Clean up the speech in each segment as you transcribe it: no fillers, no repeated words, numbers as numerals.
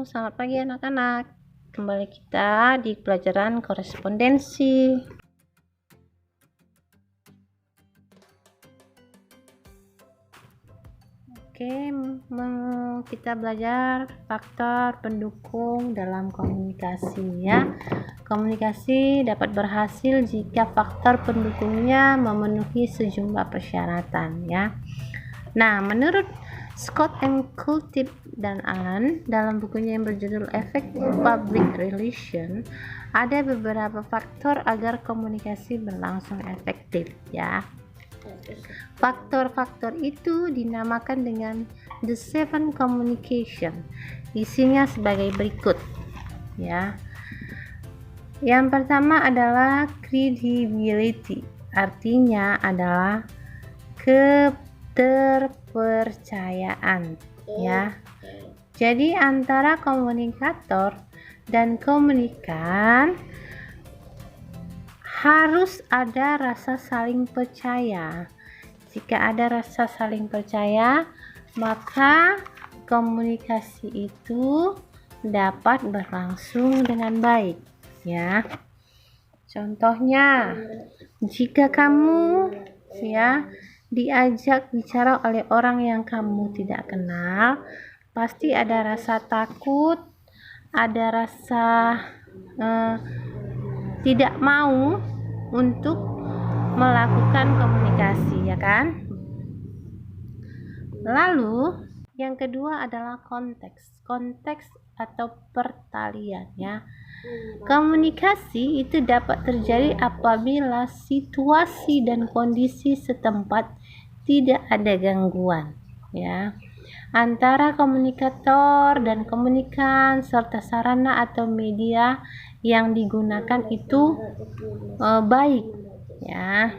selamat pagi anak-anak. Kembali kita di pelajaran korespondensi. Oke, kita belajar faktor pendukung dalam komunikasi ya. Komunikasi dapat berhasil jika faktor pendukungnya memenuhi sejumlah persyaratan ya. Nah, menurut Scott M. Kultip dan Allen dalam bukunya yang berjudul Effective Public Relation, ada beberapa faktor agar komunikasi berlangsung efektif ya. Faktor-faktor itu dinamakan dengan The Seven Communication. Isinya sebagai berikut ya. Yang pertama adalah credibility, artinya adalah keterpercayaan ya. Jadi antara komunikator dan komunikan harus ada rasa saling percaya. Jika ada rasa saling percaya, maka komunikasi itu dapat berlangsung dengan baik ya. Contohnya, jika kamu ya diajak bicara oleh orang yang kamu tidak kenal, pasti ada rasa takut, ada rasa tidak mau untuk melakukan komunikasi ya kan. Lalu yang kedua adalah konteks atau pertalian ya. Komunikasi itu dapat terjadi apabila situasi dan kondisi setempat tidak ada gangguan ya antara komunikator dan komunikan, serta sarana atau media yang digunakan itu baik ya.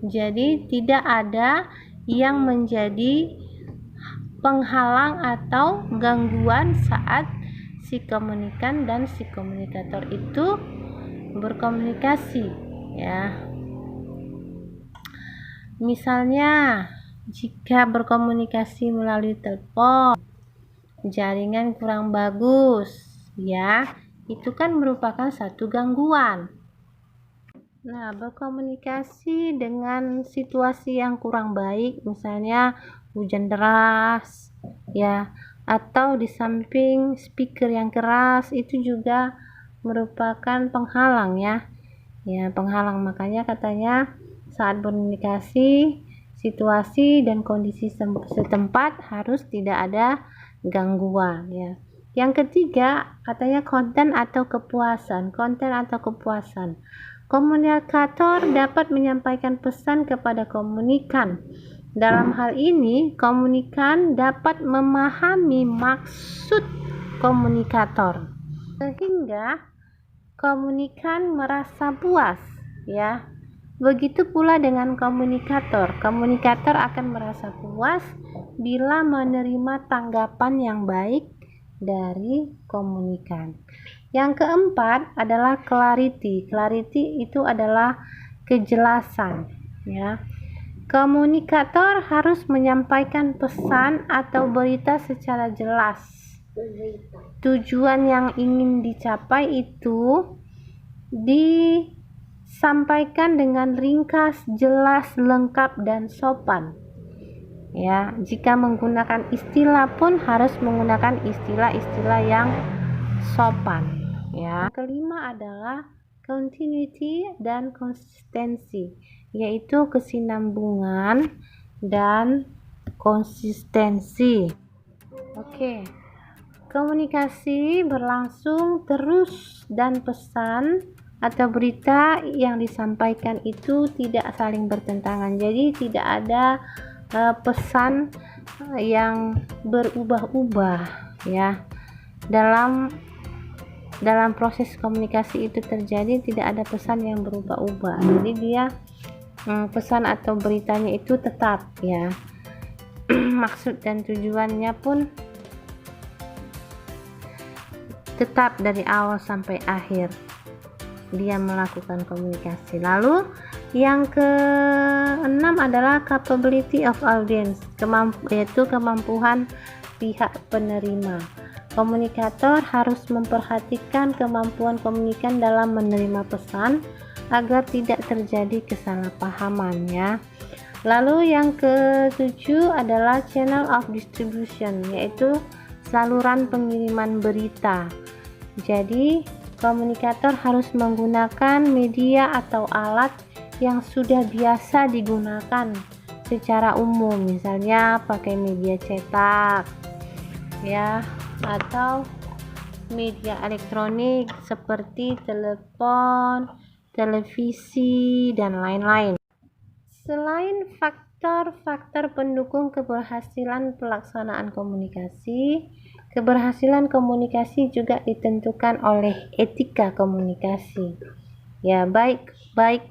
Jadi tidak ada yang menjadi penghalang atau gangguan saat si komunikan dan si komunikator itu berkomunikasi ya. Misalnya jika berkomunikasi melalui telepon, jaringan kurang bagus ya, itu kan merupakan satu gangguan. Nah, berkomunikasi dengan situasi yang kurang baik, misalnya hujan deras ya, atau di samping speaker yang keras, itu juga merupakan penghalang ya. Ya, penghalang. Makanya katanya saat berkomunikasi, situasi dan kondisi setempat harus tidak ada gangguan ya. Yang ketiga, katanya konten atau kepuasan. Komunikator dapat menyampaikan pesan kepada komunikan. Dalam hal ini, komunikan dapat memahami maksud komunikator sehingga komunikan merasa puas ya. Begitu pula dengan komunikator. Komunikator akan merasa puas bila menerima tanggapan yang baik dari komunikan. Yang keempat adalah clarity. Clarity itu adalah kejelasan ya. Komunikator harus menyampaikan pesan atau berita secara jelas. Tujuan yang ingin dicapai itu disampaikan dengan ringkas, jelas, lengkap, dan sopan. Ya, jika menggunakan istilah pun harus menggunakan istilah-istilah yang sopan. Ya. Yang kelima adalah continuity dan konsistensi, yaitu kesinambungan dan konsistensi. Oke. Komunikasi berlangsung terus dan pesan atau berita yang disampaikan itu tidak saling bertentangan. Jadi tidak ada pesan yang berubah-ubah ya. Dalam proses komunikasi itu terjadi tidak ada pesan yang berubah-ubah. Jadi dia pesan atau beritanya itu tetap ya. Maksud dan tujuannya pun tetap dari awal sampai akhir dia melakukan komunikasi. Lalu yang keenam adalah capability of audience, yaitu kemampuan pihak penerima. Komunikator harus memperhatikan kemampuan komunikan dalam menerima pesan agar tidak terjadi kesalahpahaman ya. Lalu yang ketujuh adalah channel of distribution, yaitu saluran pengiriman berita. Jadi komunikator harus menggunakan media atau alat yang sudah biasa digunakan secara umum, misalnya pakai media cetak ya, atau media elektronik seperti telepon, televisi, dan lain-lain. Selain faktor-faktor pendukung keberhasilan pelaksanaan komunikasi, keberhasilan komunikasi juga ditentukan oleh etika komunikasi. Ya, baik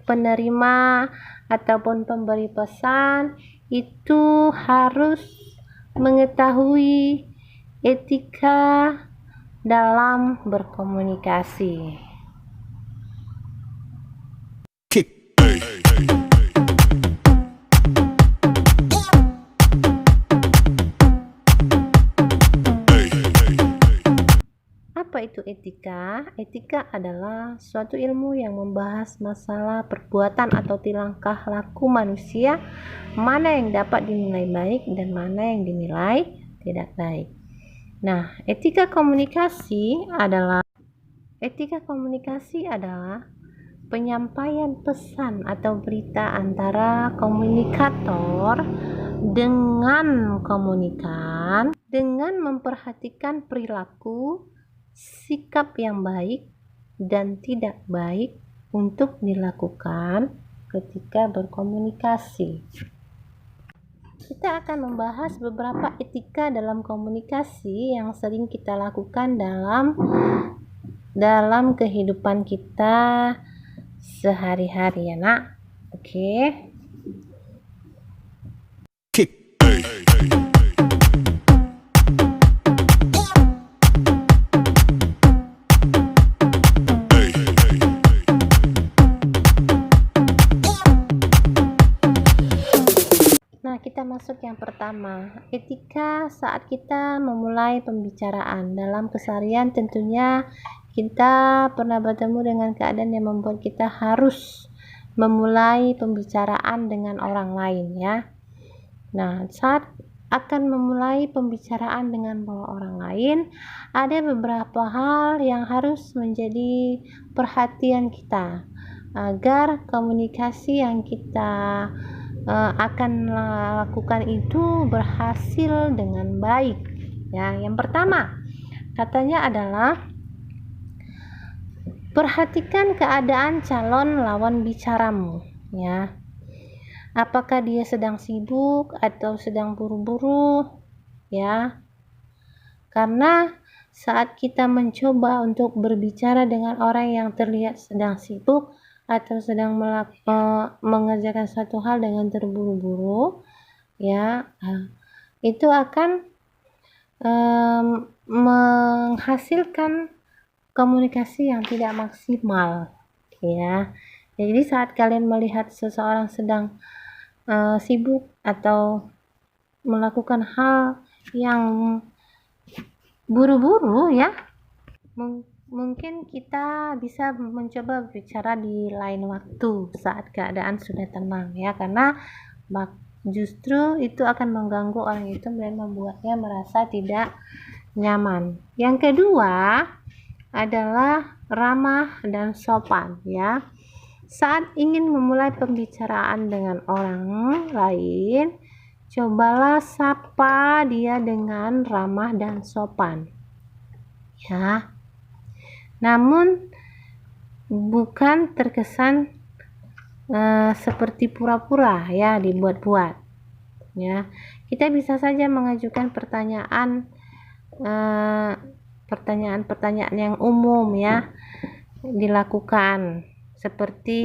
penerima ataupun pemberi pesan itu harus mengetahui etika dalam berkomunikasi. Apa itu etika? Etika adalah suatu ilmu yang membahas masalah perbuatan atau tingkah laku manusia, mana yang dapat dinilai baik dan mana yang dinilai tidak baik. Nah, etika komunikasi adalah penyampaian pesan atau berita antara komunikator dengan komunikan dengan memperhatikan perilaku, sikap yang baik dan tidak baik untuk dilakukan ketika berkomunikasi. Kita akan membahas beberapa etika dalam komunikasi yang sering kita lakukan dalam kehidupan kita sehari-hari ya nak. Oke. Kita masuk yang pertama, etika saat kita memulai pembicaraan. Dalam keseharian tentunya kita pernah bertemu dengan keadaan yang membuat kita harus memulai pembicaraan dengan orang lain ya. Nah, saat akan memulai pembicaraan dengan orang lain, ada beberapa hal yang harus menjadi perhatian kita agar komunikasi yang kita akan lakukan itu berhasil dengan baik ya. Yang pertama katanya adalah perhatikan keadaan calon lawan bicaramu ya, apakah dia sedang sibuk atau sedang buru-buru ya, karena saat kita mencoba untuk berbicara dengan orang yang terlihat sedang sibuk atau sedang mengerjakan suatu hal dengan terburu-buru ya, itu akan menghasilkan komunikasi yang tidak maksimal ya. Jadi saat kalian melihat seseorang sedang sibuk atau melakukan hal yang buru-buru ya, mungkin kita bisa mencoba berbicara di lain waktu saat keadaan sudah tenang ya, karena justru itu akan mengganggu orang itu dan membuatnya merasa tidak nyaman. Yang kedua adalah ramah dan sopan ya. Saat ingin memulai pembicaraan dengan orang lain, cobalah sapa dia dengan ramah dan sopan ya. Namun bukan terkesan seperti pura-pura ya, dibuat-buat ya. Kita bisa saja mengajukan pertanyaan yang umum ya dilakukan, seperti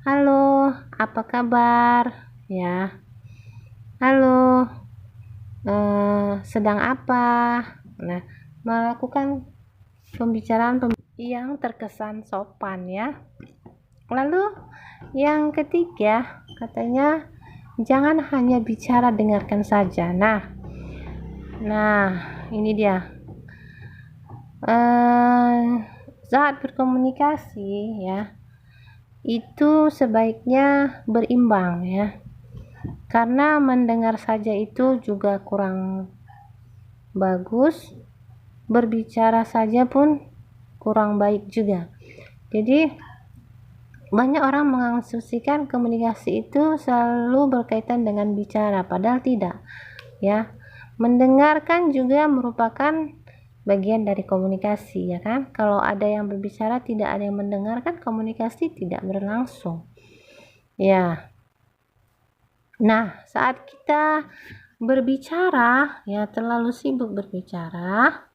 halo, apa kabar ya, halo, sedang apa. Nah, melakukan pembicaraan yang terkesan sopan ya. Lalu yang ketiga katanya jangan hanya bicara, dengarkan saja. Nah ini dia. Saat berkomunikasi ya, itu sebaiknya berimbang ya. Karena mendengar saja itu juga kurang bagus, berbicara saja pun kurang baik juga. Jadi banyak orang mengasumsikan komunikasi itu selalu berkaitan dengan bicara, padahal tidak ya. Mendengarkan juga merupakan bagian dari komunikasi ya kan. Kalau ada yang berbicara tidak ada yang mendengarkan, komunikasi tidak berlangsung ya. Nah, saat kita berbicara ya terlalu sibuk berbicara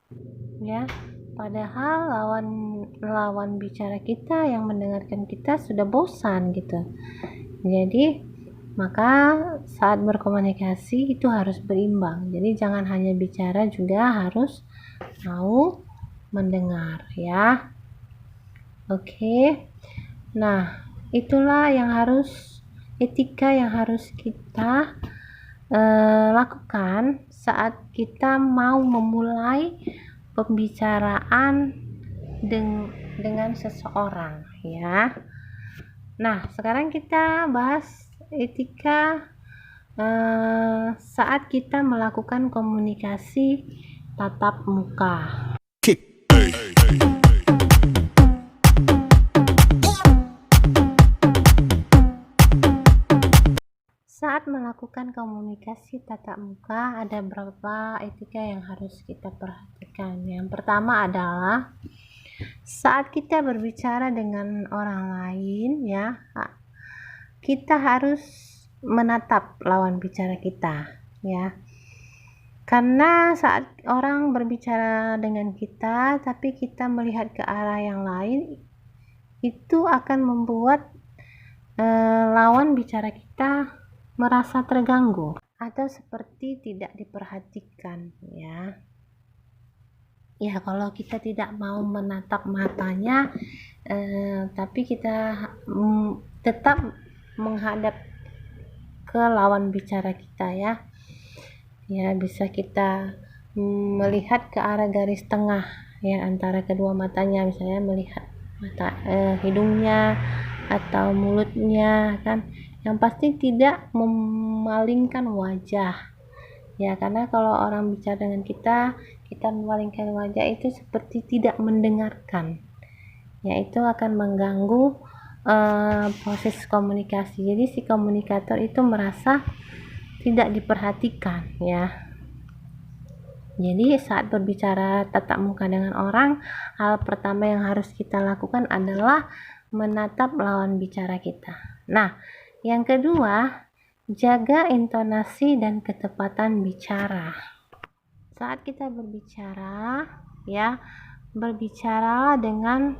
ya, padahal lawan bicara kita yang mendengarkan kita sudah bosan gitu. Jadi maka saat berkomunikasi itu harus berimbang. Jadi jangan hanya bicara, juga harus mau mendengar ya. Oke. Nah, itulah yang harus etika yang harus kita lakukan saat kita mau memulai pembicaraan dengan seseorang ya. Nah, sekarang kita bahas etika saat kita melakukan komunikasi tatap muka. Saat melakukan komunikasi tatap muka, ada beberapa etika yang harus kita perhatikan. Yang pertama adalah saat kita berbicara dengan orang lain ya, kita harus menatap lawan bicara kita ya. Karena saat orang berbicara dengan kita tapi kita melihat ke arah yang lain, itu akan membuat lawan bicara kita merasa terganggu atau seperti tidak diperhatikan ya. Ya, kalau kita tidak mau menatap matanya tapi kita tetap menghadap ke lawan bicara kita ya. Ya, bisa kita melihat ke arah garis tengah ya antara kedua matanya, misalnya melihat mata hidungnya atau mulutnya kan. Yang pasti tidak memalingkan wajah ya, karena kalau orang bicara dengan kita memalingkan wajah itu seperti tidak mendengarkan ya, itu akan mengganggu proses komunikasi. Jadi si komunikator itu merasa tidak diperhatikan ya. Jadi saat berbicara tatap muka dengan orang, hal pertama yang harus kita lakukan adalah menatap lawan bicara kita. Nah, yang kedua, jaga intonasi dan ketepatan bicara. Saat kita berbicara ya, berbicara dengan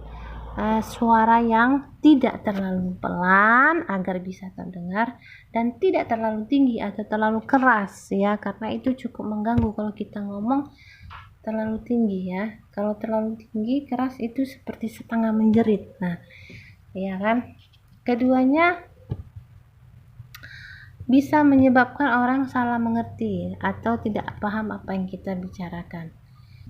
suara yang tidak terlalu pelan agar bisa terdengar, dan tidak terlalu tinggi atau terlalu keras ya, karena itu cukup mengganggu kalau kita ngomong terlalu tinggi ya. Kalau terlalu tinggi keras itu seperti setengah menjerit. Nah ya kan, keduanya bisa menyebabkan orang salah mengerti atau tidak paham apa yang kita bicarakan.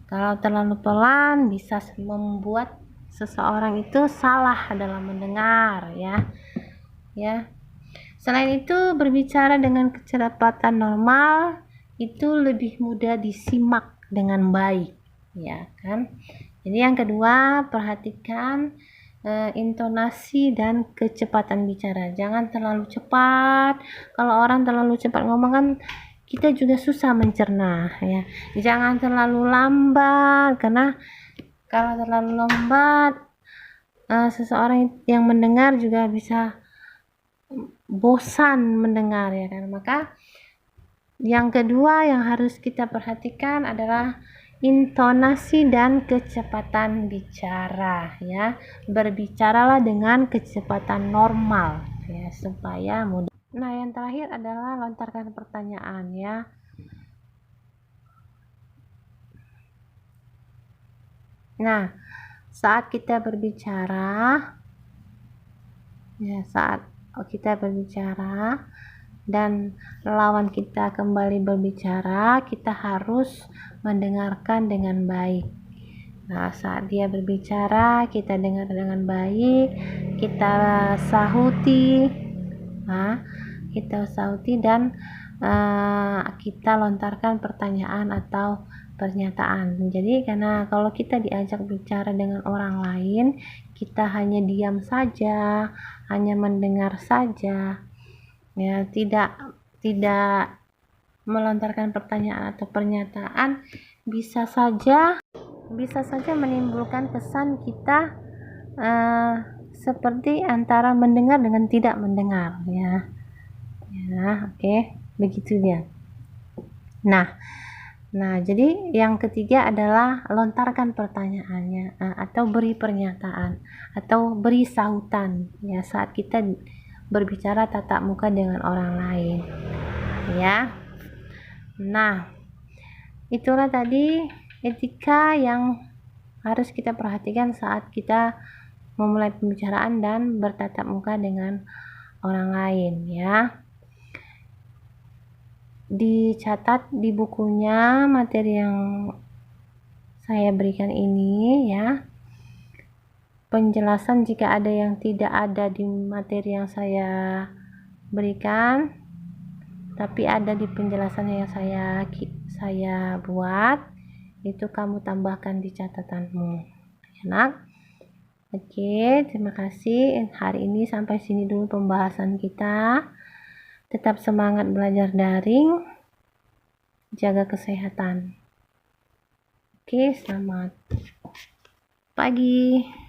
Kalau terlalu pelan bisa membuat seseorang itu salah dalam mendengar ya. Selain itu, berbicara dengan kecepatan normal itu lebih mudah disimak dengan baik ya kan. Jadi yang kedua, perhatikan intonasi dan kecepatan bicara. Jangan terlalu cepat. Kalau orang terlalu cepat ngomong kan kita juga susah mencerna ya. Jangan terlalu lambat, karena kalau terlalu lambat seseorang yang mendengar juga bisa bosan mendengar ya kan. Maka yang kedua yang harus kita perhatikan adalah intonasi dan kecepatan bicara ya. Berbicaralah dengan kecepatan normal ya supaya mudah. Nah, yang terakhir adalah lontarkan pertanyaan ya. Nah, saat kita berbicara ya, dan lawan kita kembali berbicara, kita harus mendengarkan dengan baik. Nah, saat dia berbicara, kita dengar dengan baik, kita sahuti, dan kita lontarkan pertanyaan atau pernyataan. Jadi karena kalau kita diajak bicara dengan orang lain, kita hanya diam saja, hanya mendengar saja, ya, tidak melontarkan pertanyaan atau pernyataan, bisa saja menimbulkan kesan kita seperti antara mendengar dengan tidak mendengar, ya. Oke, begitu dia. Nah, jadi yang ketiga adalah lontarkan pertanyaannya, atau beri pernyataan atau beri sahutan, ya, saat kita berbicara tatap muka dengan orang lain, ya. Nah, itulah tadi etika yang harus kita perhatikan saat kita memulai pembicaraan dan bertatap muka dengan orang lain, ya. Dicatat di bukunya materi yang saya berikan ini, ya. Penjelasan jika ada yang tidak ada di materi yang saya berikan, tapi ada di penjelasan yang saya buat, itu kamu tambahkan di catatanmu, enak. Oke, terima kasih. Hari ini sampai sini dulu pembahasan kita. Tetap semangat belajar daring, jaga kesehatan. Oke, selamat pagi.